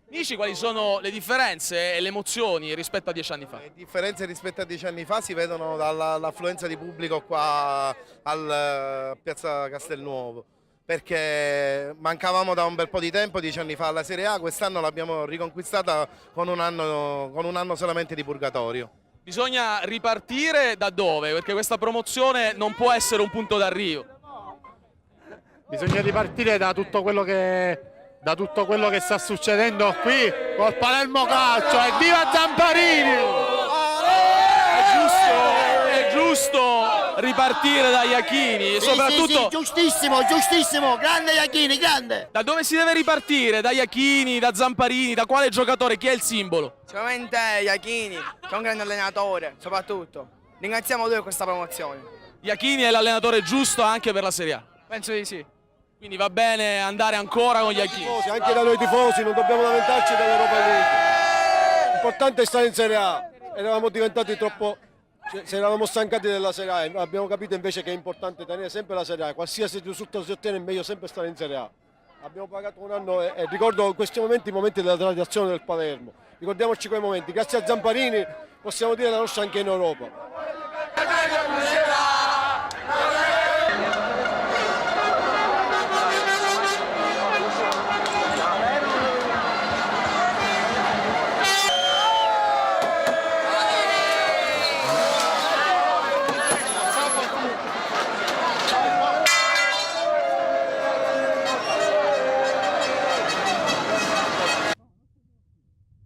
Dici quali sono le differenze e le emozioni rispetto a 10 anni fa? Le differenze rispetto a 10 anni fa si vedono dall'affluenza di pubblico qua al Piazza Castelnuovo, perché mancavamo da un bel po' di tempo, 10 anni fa alla Serie A, quest'anno l'abbiamo riconquistata con un anno solamente di purgatorio. Bisogna ripartire da dove? Perché questa promozione non può essere un punto d'arrivo. Bisogna ripartire da tutto quello che sta succedendo qui col Palermo Calcio. Evviva Zamparini! È giusto ripartire da Iachini e soprattutto Sì, giustissimo, giustissimo, grande Iachini, grande! da dove si deve ripartire? Da Iachini, da Zamparini, da quale giocatore? Chi è il simbolo? Sicuramente Iachini, che è un grande allenatore, soprattutto. Ringraziamo lui per questa promozione. Iachini è l'allenatore giusto anche per la Serie A. Penso di sì. Quindi va bene andare ancora con Iachini. Anche da noi tifosi non dobbiamo lamentarci dell'Europa League. L'importante è stare in Serie A. Eravamo diventati troppo, se eravamo stancati della Serie A, abbiamo capito invece che è importante tenere sempre la Serie A. Qualsiasi risultato si ottiene è meglio sempre stare in Serie A. Abbiamo pagato un anno e ricordo in questi momenti i momenti della tradizione del Palermo. Ricordiamoci quei momenti. Grazie a Zamparini possiamo dire la nostra anche in Europa.